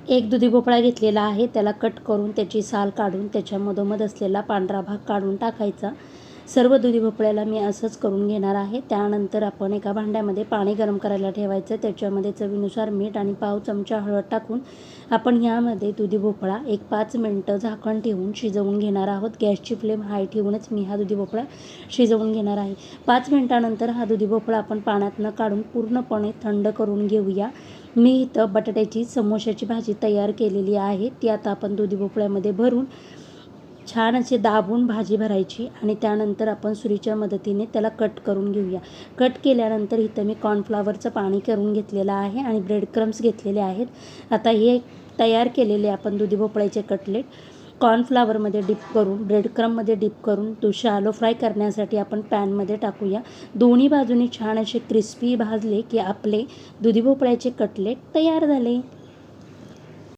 एक दुधी भोपळा घेतलेला आहे, त्याला कट करून त्याची साल काढून त्याच्या मधोमध असलेला पांढरा भाग काढून टाकायचा। सर्व दुधी भोपळ्याला मी असंच करून घेणार आहे। त्यानंतर आपण एका भांड्यामध्ये पाणी गरम करायला ठेवायचं, त्याच्यामध्ये चवीनुसार मीठ आणि पाव चमचा हळद टाकून आपण यामध्ये दुधी भोपळा एक 5 मिनिटं झाकण ठेवून शिजवून घेणार आहोत। गॅसची फ्लेम हाय ठेवूनच मी हा दुधी भोपळा शिजवून घेणार आहे। 5 मिनिटानंतर हा दुधी भोपळा आपण पाण्यातनं काढून पूर्णपणे थंड करून घेऊया। मी इथं बटाट्याची समोश्याची भाजी तयार केलेली आहे, ती आता आपण दुधी भोपळ्यामध्ये भरून छान असे दाबून भाजी भरायची आणि त्यानंतर आपण सुरीच्या मदतीने त्याला कट करून घेऊया। कट केल्यानंतर इथं मी कॉर्नफ्लॉवरचं पाणी करून घेतलेलं आहे आणि ब्रेड क्रम्स घेतलेले आहेत। आता हे तयार केलेले आपण दुधी भोपळ्याचे कटलेट कॉर्नफ्लॉवरमध्ये डिप करून ब्रेड क्रममध्ये डिप करून तो शॅलो फ्राय करण्यासाठी आपण पॅनमध्ये टाकूया। दोन्ही बाजूनी छान असे क्रिस्पी भाजले की आपले दुधी भोपळ्याचे कटलेट तयार झाले।